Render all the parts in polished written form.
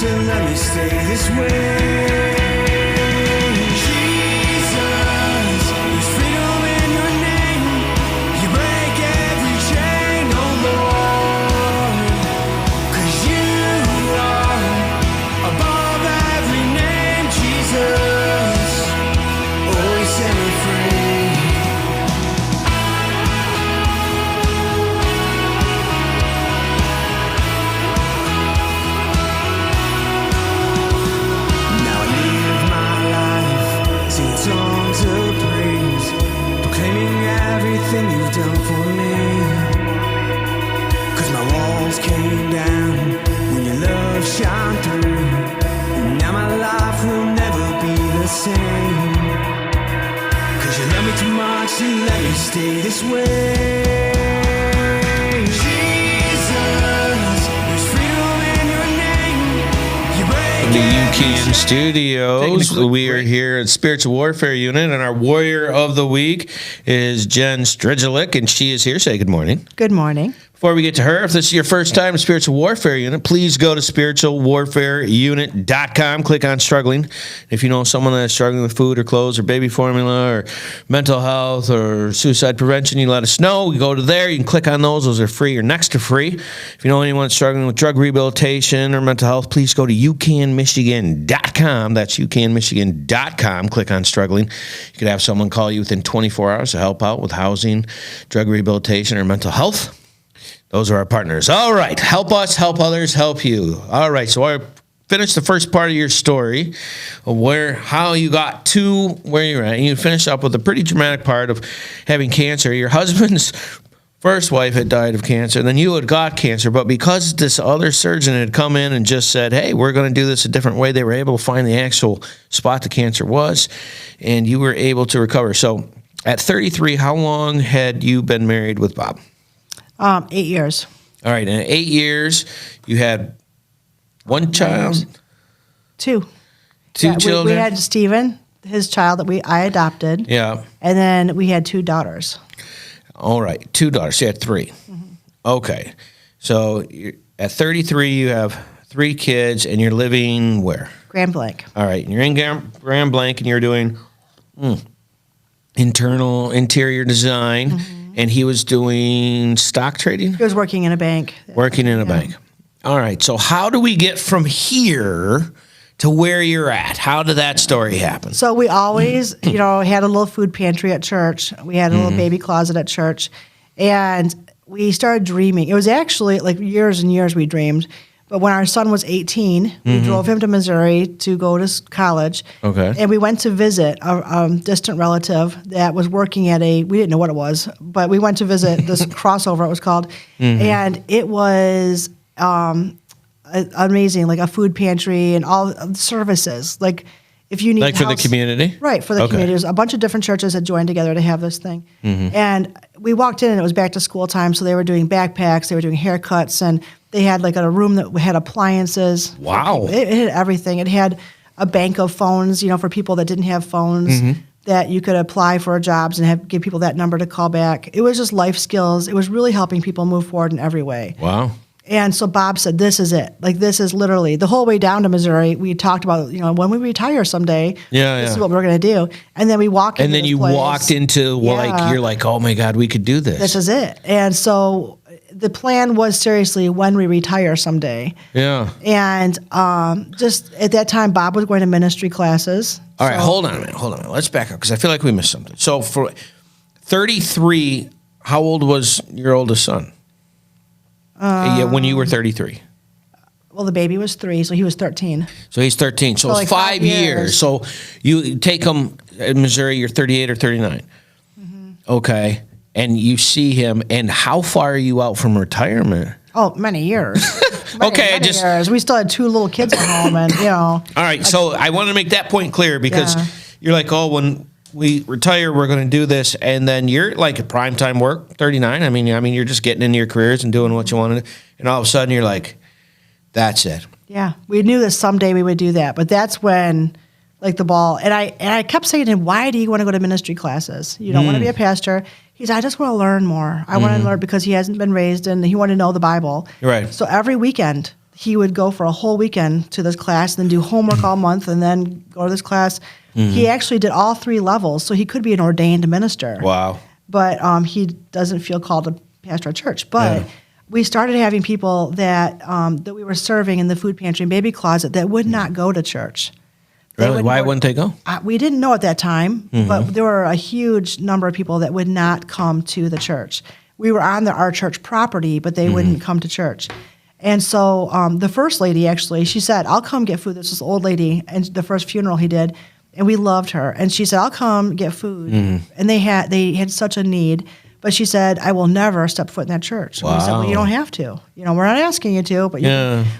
so let me stay this way. Jesus, there's freedom in your name. You break every chain, oh Lord. 'Cause you are above every name, Jesus. Oh, you set me free. Now I live my life singing songs of praise, proclaiming everything you've done for me. 'Cause my walls came down when your love shone through, and now my life will never be the same. 'Cause you love me too much to let me stay this way. Jesus, there's freedom in your name. You break The every UCAN studios. We are here at Spiritual Warfare Unit, and our warrior of the week is Jen Strygulec, and she is here. Say good morning. Good morning. Before we get to her, if this is your first time at Spiritual Warfare Unit, please go to spiritualwarfareunit.com. Click on struggling. If you know someone that's struggling with food or clothes or baby formula or mental health or suicide prevention, you let us know. You go to there. You can click on those. Those are free or next to free. If you know anyone struggling with drug rehabilitation or mental health, please go to UCANmichigan.com. That's UCANmichigan.com. Click on struggling. You could have someone call you within 24 hours to help out with housing, drug rehabilitation, or mental health. Those are our partners. All right. Help us, help others, help you. All right. So I finished the first part of your story of how you got to where you're at. And you finished up with a pretty dramatic part of having cancer. Your husband's first wife had died of cancer, and then you had got cancer. But because this other surgeon had come in and just said, hey, we're going to do this a different way, they were able to find the actual spot the cancer was, and you were able to recover. So at 33, how long had you been married with Bob? 8 years. All right, in 8 years, you had one child? Two Children? We had Stephen, his child that I adopted. Yeah. And then we had 2 daughters. All right, 2 daughters. You had 3. Mm-hmm. Okay. So at 33, you have 3 kids, and you're living where? Grand Blanc. All right, and you're in Grand Blanc, and you're doing interior design. Mm-hmm. And he was doing stock trading? He was working in a bank. Working in a bank. All right. So how do we get from here to where you're at? How did that story happen? So we always, had a little food pantry at church. We had a little baby closet at church. And we started dreaming. It was actually like years and years we dreamed. But when our son was 18, we drove him to Missouri to go to college. Okay. And we went to visit a distant relative that was working at we didn't know what it was, but we went to visit this crossover, it was called. And it was amazing, like a food pantry and all the services. Like if you need Like for the community? Right, for the community. There's a bunch of different churches that joined together to have this thing. And we walked in and it was back to school time, so they were doing backpacks, they were doing haircuts, and they had like a room that had appliances. Wow. It had everything. It had a bank of phones, for people that didn't have phones that you could apply for jobs and give people that number to call back. It was just life skills. It was really helping people move forward in every way. Wow. And so Bob said, this is it. Like, this is literally the whole way down to Missouri. We talked about, when we retire someday, this is what we're going to do. And then we walk into And then you place. walked into, you're like, oh my God, we could do this. This is it. And so the plan was seriously when we retire someday. Yeah. And just at that time, Bob was going to ministry classes. All right, hold on a minute. Let's back up because I feel like we missed something. So for 33, how old was your oldest son? When you were 33? Well, the baby was 3, so he was 13. So he's 13. So it's like 5 years. So you take him in Missouri, you're 38 or 39. Okay. And you see him, and how far are you out from retirement? Oh, many years. Many years. We still had 2 little kids at home, and All right, so I want to make that point clear because you're like, oh, when we retire, we're going to do this, and then you're like at primetime work, 39. I mean, you're just getting into your careers and doing what you want to do, and all of a sudden you're like, that's it. Yeah, we knew that someday we would do that, but that's when, like, the ball. And I kept saying to him, "Why do you want to go to ministry classes? You don't want to be a pastor." He said, "I just want to learn more. I want to learn because he hasn't been raised and he wanted to know the Bible." Right. So every weekend he would go for a whole weekend to this class and then do homework all month and then go to this class. He actually did all 3 levels, so he could be an ordained minister. Wow. But he doesn't feel called to pastor a church. But we started having people that we were serving in the food pantry and baby closet that would not go to church. Really? Why wouldn't they go? We didn't know at that time, but there were a huge number of people that would not come to the church. We were on our church property, but they wouldn't come to church. And so the first lady, actually, she said, I'll come get food. This old lady, and the first funeral he did, and we loved her. And she said, I'll come get food. And they had such a need. But she said, I will never step foot in that church. Wow. And we said, well, you don't have to. We're not asking you to. But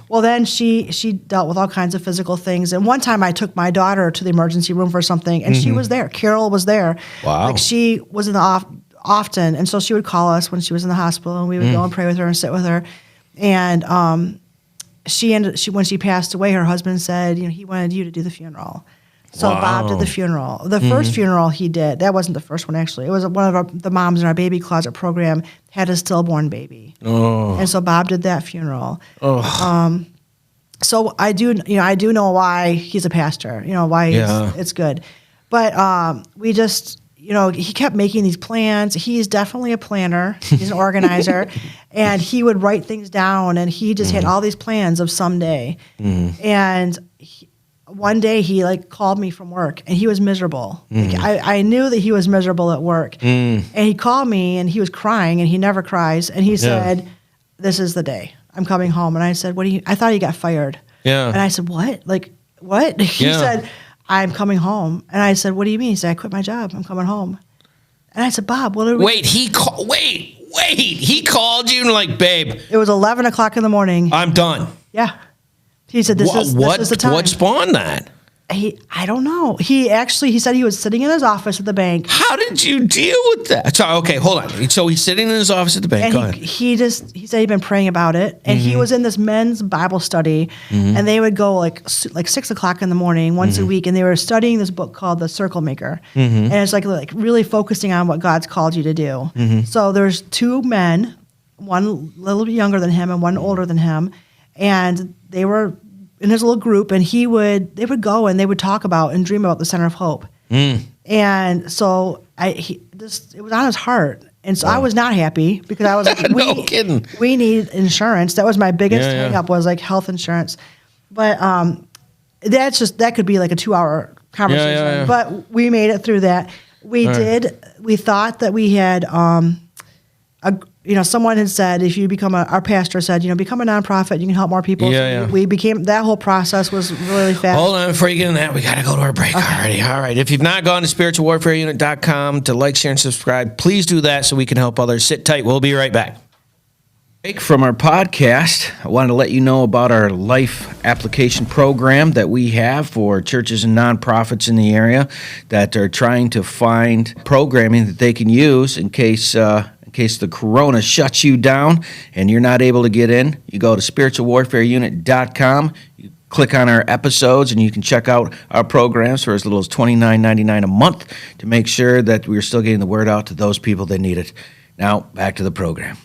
Well, then she dealt with all kinds of physical things. And one time I took my daughter to the emergency room for something, and she was there. Carol was there. Wow. Like, she was in the often. And so she would call us when she was in the hospital, and we would go and pray with her and sit with her. And when she passed away, her husband said, he wanted you to do the funeral. So Bob did the funeral. The first funeral he did, that wasn't the first one, actually. It was one of the moms in our baby closet program had a stillborn baby. Oh. And so Bob did that funeral. Oh. So I do know why he's a pastor, why it's good. But we just, he kept making these plans. He's definitely a planner. He's an organizer. And he would write things down, and he just had all these plans of someday. And one day he called me from work, and he was miserable. I knew that he was miserable at work. And he called me, and he was crying, and he never cries. And he said, this is the day. I'm coming home. And I said, I thought he got fired. Yeah. And I said, what? What? He said, I'm coming home. And I said, what do you mean? He said, I quit my job. I'm coming home. And I said, Bob, what are we... Wait, he called you and babe. It was 11 o'clock in the morning. I'm done. Yeah. He said, this is the time. What spawned that? I don't know. He said he was sitting in his office at the bank. How did you deal with that? Sorry, okay, hold on. So he's sitting in his office at the bank. And Go ahead. He said he'd been praying about it, and he was in this men's Bible study, and they would go like 6 o'clock in the morning once a week, and they were studying this book called The Circle Maker, and it's like really focusing on what God's called you to do. So there's 2 men, one a little bit younger than him and one older than him, and they were in his little group, and they would go and they would talk about and dream about the Center of Hope. And so it was on his heart. And so I was not happy because I was like, no kidding. We need insurance. That was my biggest hang up, was health insurance. But that could be a 2-hour conversation. But we made it through that. We thought that we had someone had said, if you become our pastor said, become a nonprofit, you can help more people. We became, that whole process was really fast. Hold on, before you get in that, we got to go to our break already. All right. If you've not gone to spiritualwarfareunit.com to like, share, and subscribe, please do that so we can help others. Sit tight. We'll be right back. Break from our podcast. I wanted to let you know about our life application program that we have for churches and nonprofits in the area that are trying to find programming that they can use in case the corona shuts you down and you're not able to get in. You go to spiritualwarfareunit.com, you click on our episodes, and you can check out our programs for as little as $29.99 a month to make sure that we're still getting the word out to those people that need it. Now, back to the program.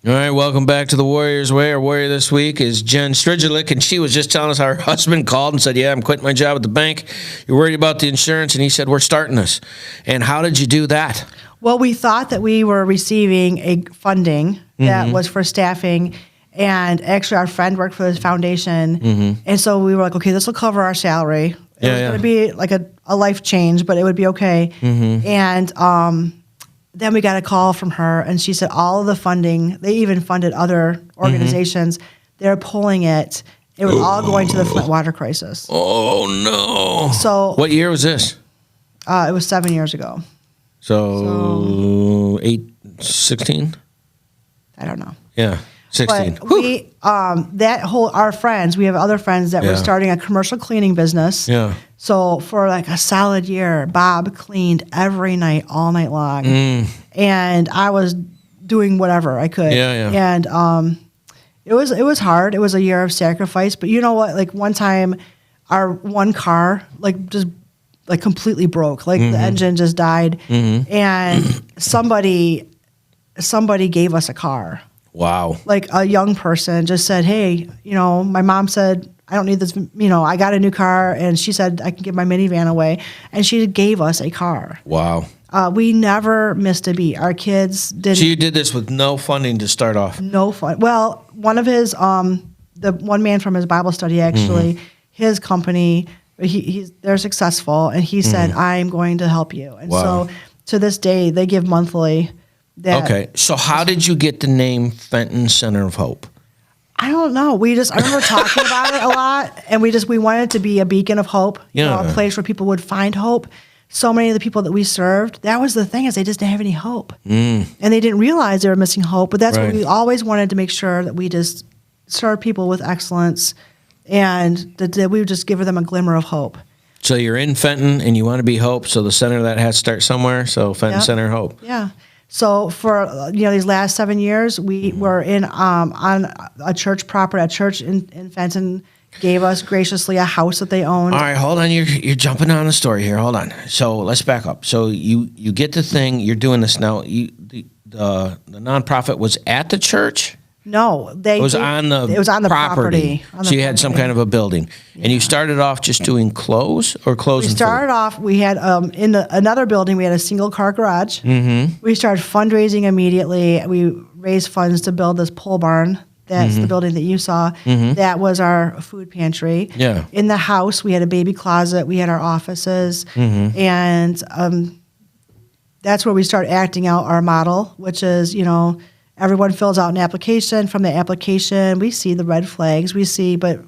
All right, welcome back to the Warrior's Way. Our warrior this week is Jen Strygulec, and she was just telling us how her husband called and said, I'm quitting my job at the bank. You're worried about the insurance, and he said, we're starting this. And how did you do that? Well, we thought that we were receiving a funding that was for staffing, and actually our friend worked for this foundation, and so we were like, okay, this will cover our salary. It was going to be a life change, but it would be okay. And then we got a call from her, and she said all of the funding, they even funded other organizations, they're pulling it. It was all going to the Flint water crisis. Oh, no. So what year was this? It was 7 years ago. So 16? I don't know. Yeah, 16. But we, our friends, we have other friends that were starting a commercial cleaning business. Yeah. So for a solid year, Bob cleaned every night, all night long. And I was doing whatever I could. And it was hard. It was a year of sacrifice. But you know what? One time, our one car, just completely broke. The engine just died. And somebody gave us a car. Wow. Like a young person just said, hey, my mom said, I don't need this, I got a new car, and she said I can give my minivan away, and she gave us a car. Wow. We never missed a beat. Our kids didn't. So you did this with no funding to start off? No fun. Well, one of his, the one man from his Bible study, actually, his company, they're successful, and he said, I'm going to help you. And so to this day, they give monthly. Okay. So how did you get the name Fenton Center of Hope? I don't know. I remember talking about it a lot, and we wanted it to be a beacon of hope, a place where people would find hope. So many of the people that we served, that was the thing, is they just didn't have any hope. And they didn't realize they were missing hope. But that's what we always wanted to make sure, that we just serve people with excellence, and that we would just give them a glimmer of hope. So you're in Fenton, and you want to be hope, so the center of that has to start somewhere, so Fenton Center of Hope. Yeah. So for these last 7 years, we were on a church property. A church in Fenton gave us graciously a house that they owned. All right, hold on. You're jumping on the story here. Hold on. So let's back up. So you get the thing. You're doing this now. The nonprofit was at the church. No, it was on the property. So you had some kind of a building, and you started off just doing clothes or clothes. We started off. We had in another building. We had a single car garage. We started fundraising immediately. We raised funds to build this pole barn. That's the building that you saw. That was our food pantry. Yeah. In the house, we had a baby closet. We had our offices, and that's where we started acting out our model, which is everyone fills out an application. From the application, we see the red flags. But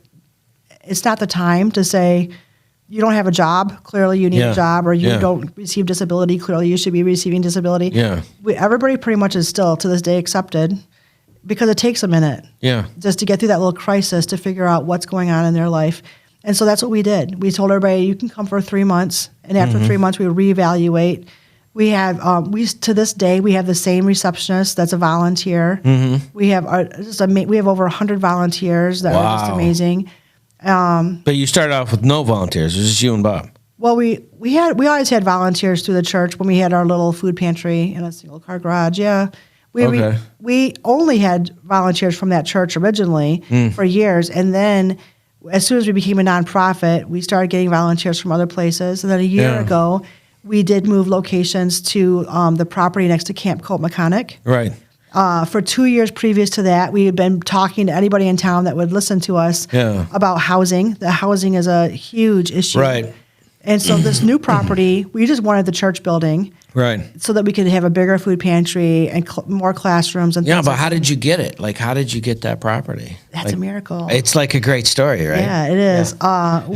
it's not the time to say, you don't have a job, clearly you need a job, or you don't receive disability, clearly you should be receiving disability. Yeah. Everybody pretty much is still, to this day, accepted, because it takes a minute just to get through that little crisis to figure out what's going on in their life. And so that's what we did. We told everybody, you can come for 3 months, and after 3 months, we reevaluate. We have to this day we have the same receptionist that's a volunteer. We have we have over 100 volunteers that are just amazing. But you started off with no volunteers. It was just you and Bob. Well, we always had volunteers through the church when we had our little food pantry in a single car garage. Yeah, we only had volunteers from that church originally for years, and then as soon as we became a nonprofit, we started getting volunteers from other places. And then a year ago, we did move locations to the property next to Camp Colt Mechanic. Right. For 2 years previous to that, we had been talking to anybody in town that would listen to us about housing. The housing is a huge issue. Right. And so this new property, we just wanted the church building. Right. So that we could have a bigger food pantry and more classrooms and things. Yeah, but how did you get it? Like, how did you get that property? That's a miracle. It's like a great story, right? Yeah, it is. Yeah.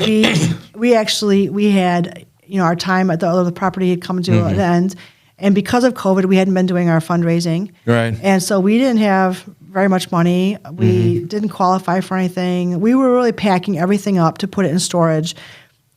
We had... our time at the other property had come to an end. And because of COVID, we hadn't been doing our fundraising. Right. And so we didn't have very much money. We didn't qualify for anything. We were really packing everything up to put it in storage.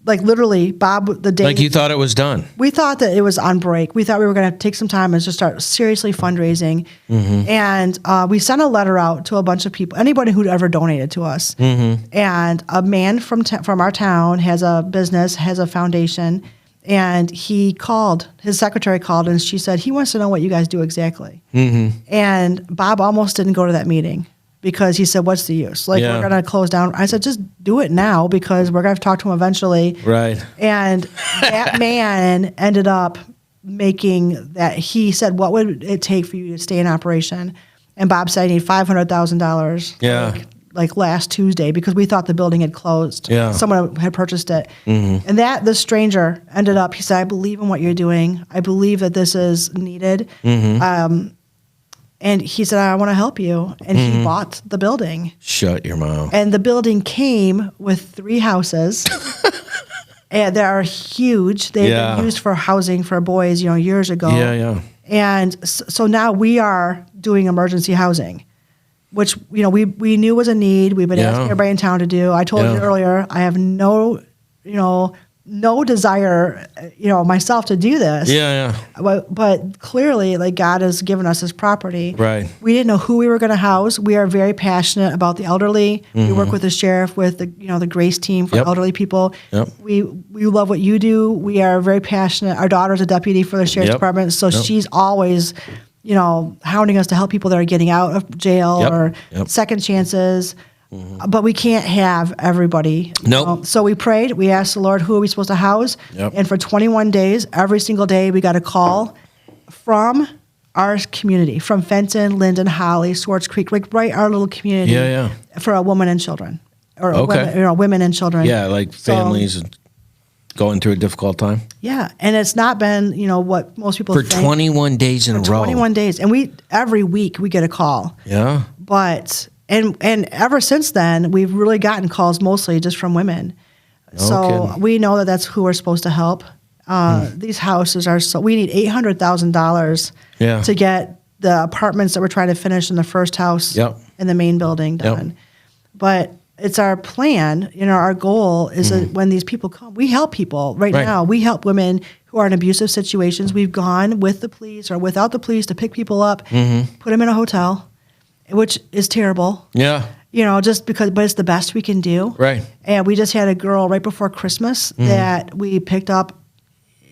Like literally, Bob, the day... Like you thought it was done. We thought that it was on break. We thought we were going to take some time and just start seriously fundraising. And we sent a letter out to a bunch of people, anybody who'd ever donated to us. And a man from our town has a business, has a foundation, and his secretary called, and she said, he wants to know what you guys do exactly. And Bob almost didn't go to that meeting, because he said, what's the use? We're going to close down. I said, just do it now, because we're going to talk to him eventually. Right. And that man ended up making that. He said, what would it take for you to stay in operation? And Bob said, I need $500,000. Yeah. Like last Tuesday, because we thought the building had closed. Yeah. Someone had purchased it. And the stranger ended up, he said, I believe in what you're doing. I believe that this is needed. And he said, I want to help you. And he bought the building. Shut your mouth. And the building came with 3 houses. And they are huge. They've been used for housing for boys, years ago. Yeah. And so now we are doing emergency housing, which, we knew was a need. We've been asking everybody in town to do. I told you earlier, I have no desire, myself to do this. Yeah. But clearly, God has given us this property. Right. We didn't know who we were going to house. We are very passionate about the elderly. We work with the sheriff, with the Grace team for elderly people. Yep. We love what you do. We are very passionate. Our daughter's a deputy for the sheriff's department, so she's always hounding us to help people that are getting out of jail Yep, or yep. second chances. But we can't have everybody. Nope. So we prayed. We asked the Lord, who are we supposed to house? Yep. And for 21 days, every single day, we got a call from our community, from Fenton, Linden, Holly, Swartz Creek, like right our little community. Yeah. For a woman and children, or Okay. women and children. Yeah, like families going through a difficult time. Yeah, and it's not been what most people For think. 21 days in a row. 21 days, and every week we get a call. Yeah. But and ever since then, we've really gotten calls mostly just from women. So kidding. we know that that's who we're supposed to help. These houses are we need $800,000 Yeah. to get the apartments that we're trying to finish in the first house Yep. in the main building done. Yep. But it's our plan, our goal is that when these people come, we help people right now. We help women who are in abusive situations. We've gone with the police or without the police to pick people up, put them in a hotel, which is terrible. Yeah. Just because, but it's the best we can do. Right. And we just had a girl right before Christmas that we picked up.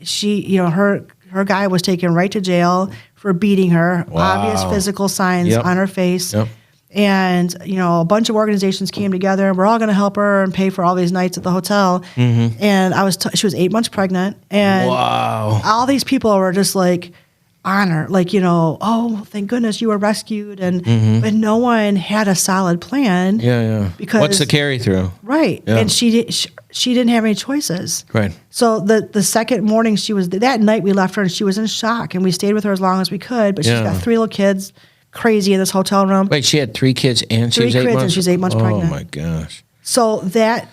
She, her guy was taken right to jail for beating her. Wow. Obvious physical signs Yep. on her face. Yep. And, a bunch of organizations came together and we're all going to help her and pay for all these nights at the hotel. And she was 8 months pregnant. And Wow. all these people were just like, on her, like, oh, thank goodness you were rescued. And, but no one had a solid plan. Yeah. Because What's the carry through? Right. Yeah. And she didn't have any choices. Right. So the second morning that night we left her and she was in shock and we stayed with her as long as we could, but she's Yeah. got 3 little kids, crazy in this hotel room. Wait, she had 3 kids and she 3 was 8 kids months? and she's 8 months pregnant. Oh, my gosh. So that,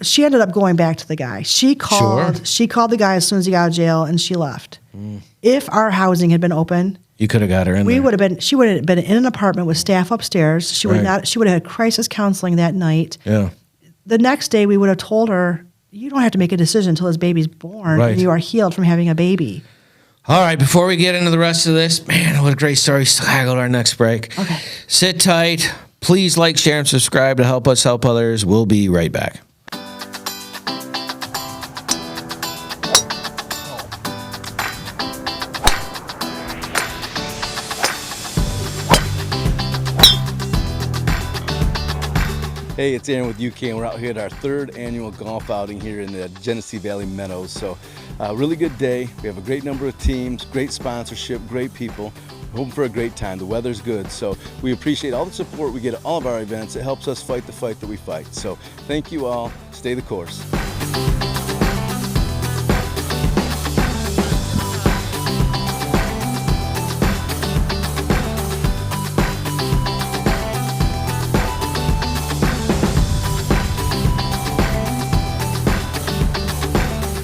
she ended up going back to the guy. She called the guy as soon as he got out of jail and she left. If our housing had been open, You could have got her in there. she would have been in an apartment with staff upstairs. She would have had crisis counseling that night. Yeah. The next day we would have told her, you don't have to make a decision until his baby's born Right. and you are healed from having a baby. All right, before we get into the rest of this, man, what a great story. Still gotta go to our next break. Okay. Sit tight. Please like, share, and subscribe to help us help others. We'll be right back. Hey, it's Aaron with UCAN. We're out here at our 3rd annual golf outing here in the Genesee Valley Meadows. So, really good day. We have a great number of teams, great sponsorship, great people. We're hoping for a great time. The weather's good. So, we appreciate all the support we get at all of our events. It helps us fight the fight that we fight. So, thank you all. Stay the course.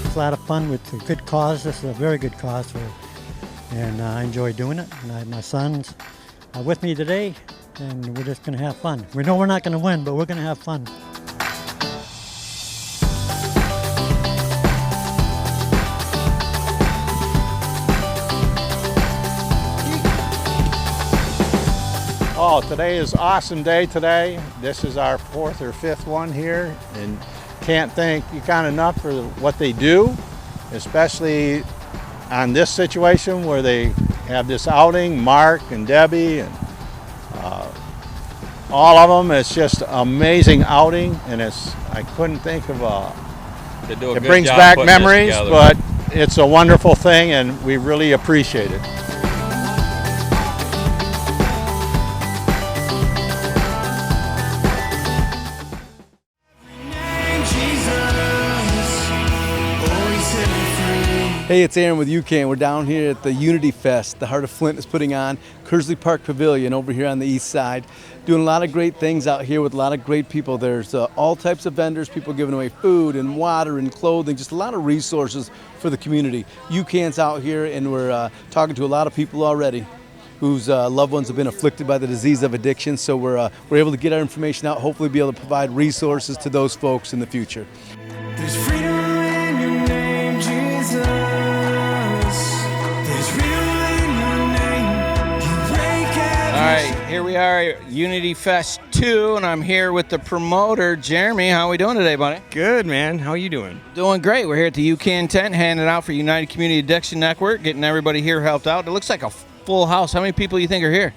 It's a lot of fun with a good cause. This is a very good cause, and I enjoy doing it. And I have my sons with me today, and we're just going to have fun. We know we're not going to win, but we're going to have fun. Oh, today is an awesome day today. This is our 4th or 5th one here, and can't thank UCAN enough for what they do, especially on this situation where they have this outing, Mark and Debbie and all of them. It's just an amazing outing, and I couldn't think of They do a it good brings job back putting this memories, together. but it's a wonderful thing, and we really appreciate it. Name Jesus, oh, he set me free. Hey, it's Aaron with UCAN. We're down here at the Unity Fest the Heart of Flint is putting on, Kersley Park Pavilion over here on the east side. Doing a lot of great things out here with a lot of great people. There's all types of vendors, people giving away food and water and clothing, just a lot of resources for the community. UCAN's out here, and we're talking to a lot of people already whose loved ones have been afflicted by the disease of addiction. So we're able to get our information out, hopefully be able to provide resources to those folks in the future. There's freedom in your name, Jesus. There's freedom in your name. You break every All right, here we are, Unity Fest 2, and I'm here with the promoter, Jeremy. How are we doing today, buddy? Good, man. How you doing? Doing great. We're here at the UCAN tent, handing out for United Community Addiction Network, getting everybody here helped out. It looks like a full house. How many people do you think are here?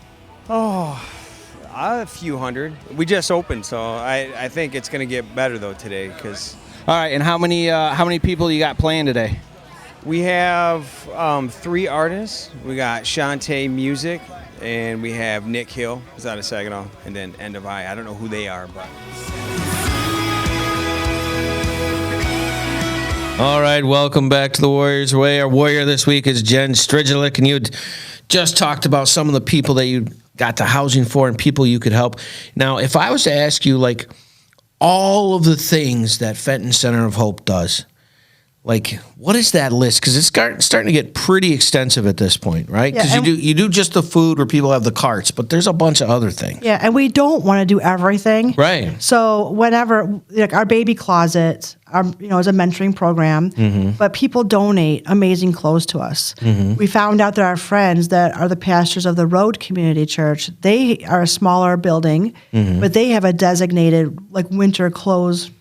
A few hundred. We just opened, so I think it's going to get better though today because All right, and how many people you got playing today? we have 3 artists. We got Shantae Music, and we have Nick Hill, who's out of Saginaw, and then End of I. I don't know who they are, but All right, welcome back to the Warriors Way. Our warrior this week is Jen Strygulec, and you had just talked about some of the people that you got the housing for and people you could help. Now, if I was to ask you, like, all of the things that Fenton Center of Hope does, like, what is that list? Because it's starting to get pretty extensive at this point, right? Because Yeah, you do just the food where people have the carts, but there's a bunch of other things. Yeah, and we don't want to do everything. Right. So whenever, like our baby closet, is a mentoring program, but people donate amazing clothes to us. We found out that our friends that are the pastors of the Road Community Church, they are a smaller building, but they have a designated like winter clothes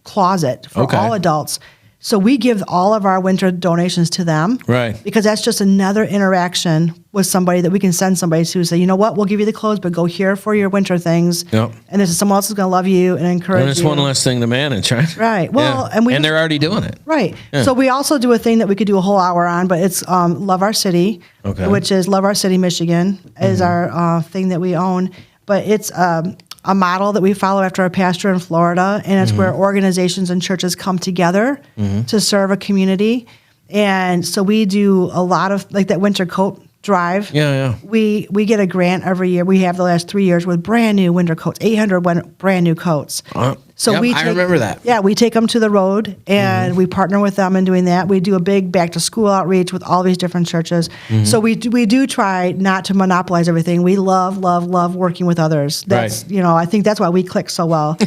closet for all adults. So we give all of our winter donations to them. Right. Because that's just another interaction with somebody that we can send somebody to say, you know what, we'll give you the clothes, but go here for your winter things. Yep. And this is someone else is going to love you and encourage you. And it's one less thing to manage, right? Right. Well, Yeah. and they're already doing it. Right. Yeah. So we also do a thing that we could do a whole hour on, but it's Love Our City, which is Love Our City, Michigan, is our thing that we own. But it's a model that we follow after our pastor in Florida, and it's where organizations and churches come together to serve a community. And so we do a lot of like that winter coat drive. Yeah. We get a grant every year. We have the last 3 years with brand new winter coats, 800 brand new coats. So yep, I remember that. Yeah, we take them to the road and we partner with them in doing that. We do a big back to school outreach with all these different churches. So we do try not to monopolize everything. We love working with others. That's I think that's why we click so well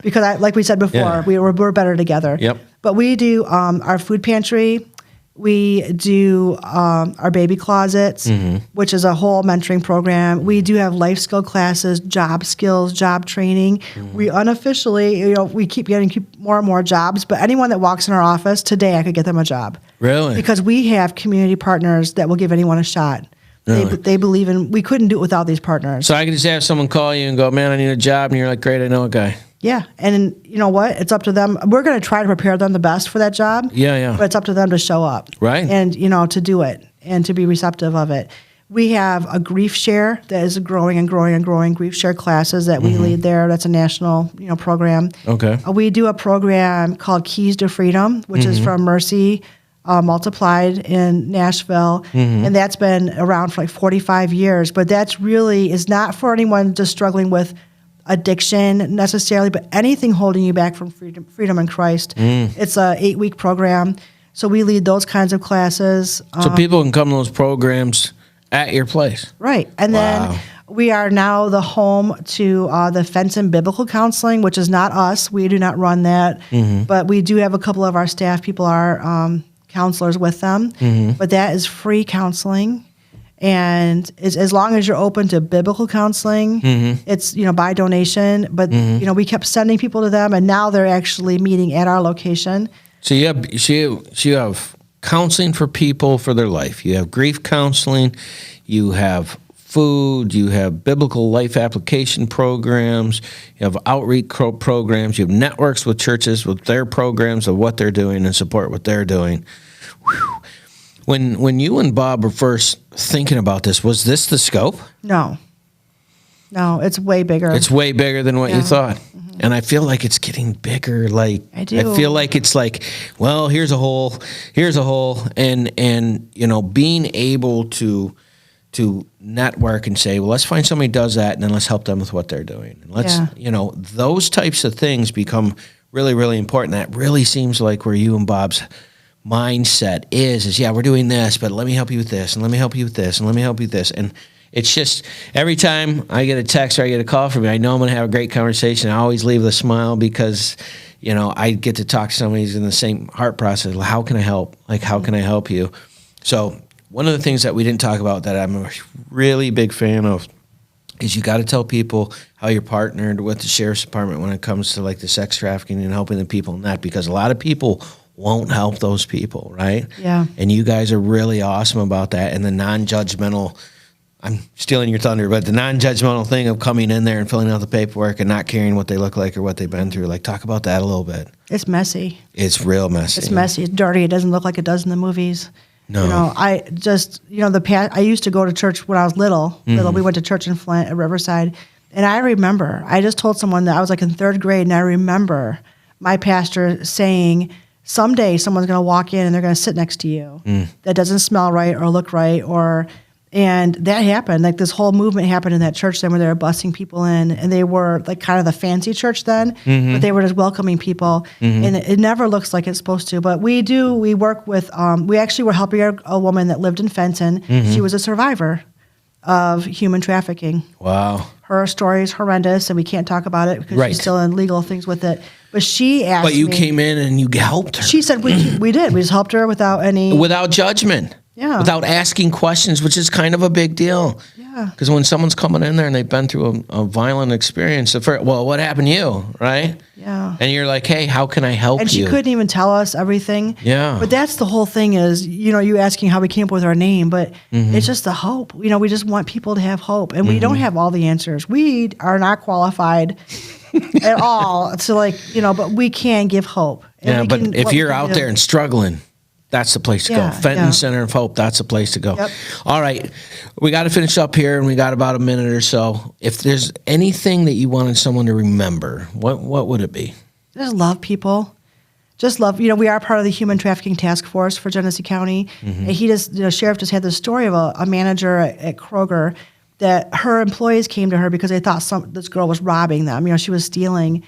because like we said before, we're better together. Yep. But we do our food pantry. We do our baby closets, which is a whole mentoring program. We do have life skill classes, job skills, job training. We unofficially, we keep getting more and more jobs. But anyone that walks in our office today, I could get them a job. Really? Because we have community partners that will give anyone a shot. Really? They believe in. We couldn't do it without these partners. So I can just have someone call you and go, man, I need a job. And you're like, great, I know a guy. Yeah, and you know what? It's up to them. We're going to try to prepare them the best for that job. Yeah. But it's up to them to show up. Right. And, to do it and to be receptive of it. We have a grief share that is growing and growing and growing, grief share classes that we lead there. That's a national, program. Okay. We do a program called Keys to Freedom, which is from Mercy Multiplied in Nashville. And that's been around for like 45 years. But that's really is not for anyone just struggling with addiction necessarily, but anything holding you back from freedom in Christ. It's a 8-week program. So we lead those kinds of classes. So people can come to those programs at your place. Right. And then we are now the home to the Fenton Biblical Counseling, which is not us. We do not run that. But we do have a couple of our staff people are counselors with them. But that is free counseling. And as long as you're open to biblical counseling, it's, by donation. But, we kept sending people to them, and now they're actually meeting at our location. So you have counseling for people for their life. You have grief counseling. You have food. You have biblical life application programs. You have outreach programs. You have networks with churches with their programs of what they're doing and support what they're doing. Whew. When you and Bob were first thinking about this, was this the scope? No, it's way bigger. It's way bigger than what you thought. And I feel like it's getting bigger. Like I do. I feel like it's like, well, here's a hole, and being able to network and say, well, let's find somebody who does that, and then let's help them with what they're doing. And let's, those types of things become really, really important. That really seems like where you and Bob's mindset is we're doing this, but let me help you with this, and let me help you with this, and let me help you with this. And it's just every time I get a text or I get a call from you, I know I'm going to have a great conversation. I always leave with a smile because, I get to talk to somebody who's in the same heart process. How can I help? Like, how can I help you? So one of the things that we didn't talk about that I'm a really big fan of is you got to tell people how you're partnered with the sheriff's department when it comes to like the sex trafficking and helping the people in that, because a lot of people won't help those people, right? Yeah. And you guys are really awesome about that, and the non-judgmental I'm stealing your thunder, but the non-judgmental thing of coming in there and filling out the paperwork and not caring what they look like or what they've been through. Like, talk about that a little bit. It's messy. It's real messy. It's messy. It's dirty. It doesn't look like it does in the movies. No. You know, I just, I used to go to church when I was little. We went to church in Flint at Riverside. And I remember, I just told someone that I was like in 3rd grade, and I remember my pastor saying, someday someone's going to walk in and they're going to sit next to you. That doesn't smell right or look right, and that happened. Like, this whole movement happened in that church then, where they were busing people in, and they were like kind of the fancy church then, but they were just welcoming people, and it never looks like it's supposed to. But we work with, we actually were helping a woman that lived in Fenton. She was a survivor of human trafficking. Wow. Her story is horrendous, and we can't talk about it because she's still in legal things with it. But she asked me. But you came in and you helped her. She said we did. We just helped her without judgment. Yeah. Without asking questions, which is kind of a big deal. Yeah. Because when someone's coming in there and they've been through a violent experience, what happened to you, right? Yeah. And you're like, hey, how can I help you? And she couldn't even tell us everything. Yeah. But that's the whole thing is, you asking how we came up with our name, but it's just the hope. We just want people to have hope. And we don't have all the answers. We are not qualified at all to but we can give hope. And but if you're out there and struggling, that's the place to go. Fenton Center of Hope, that's the place to go. Yep. All right. We got to finish up here, and we got about a minute or so. If there's anything that you wanted someone to remember, what would it be? Just love people. Just love, we are part of the Human Trafficking Task Force for Genesee County. And Sheriff just had this story of a manager at Kroger that her employees came to her because they thought this girl was robbing them. She was stealing.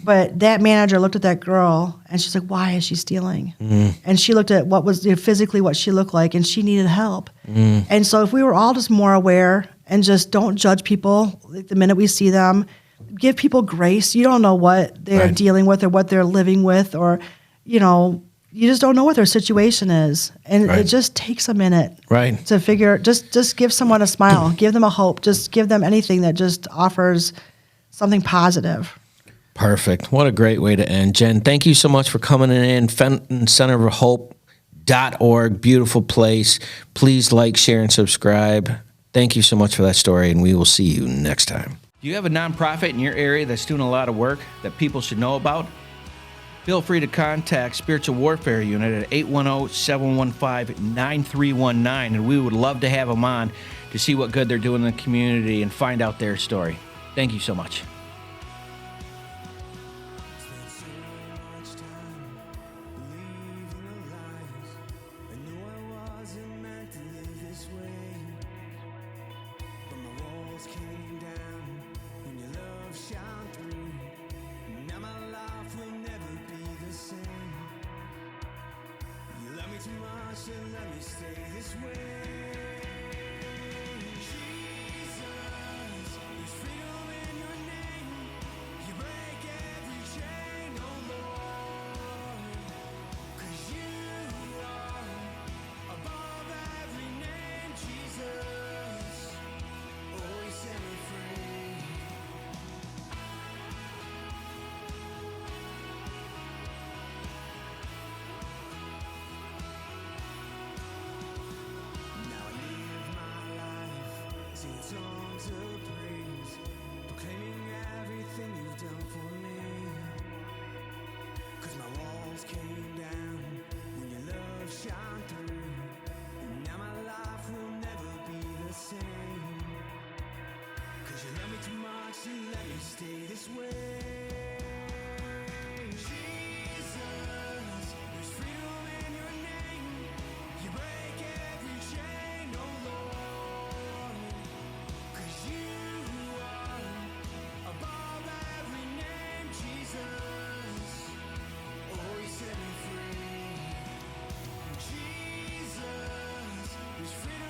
But that manager looked at that girl, and she's like, why is she stealing? And she looked at what was physically what she looked like, and she needed help. And so if we were all just more aware and just don't judge people the minute we see them, give people grace. You don't know what they're dealing with or what they're living with, or, you just don't know what their situation is. And it just takes a minute to figure, just give someone a smile, give them a hope, just give them anything that just offers something positive. Perfect. What a great way to end. Jen, thank you so much for coming in. Fenton Center of Hope.org, beautiful place. Please like, share, and subscribe. Thank you so much for that story, and we will see you next time. Do you have a nonprofit in your area that's doing a lot of work that people should know about? Feel free to contact Spiritual Warfare Unit at 810-715-9319, and we would love to have them on to see what good they're doing in the community and find out their story. Thank you so much. Let me stay this way. Jesus, there's freedom in your name. You break every chain, oh Lord. 'Cause you are above every name, Jesus. Oh, you set me free. Songs of praise, proclaiming everything you've done for me. 'Cause my walls came down when your love shone through, and now my life will never be the same. 'Cause you love me too much to let me stay this way. Jesus, there's freedom in your name. You break every chain, oh Lord. Set me free. Jesus, there's freedom.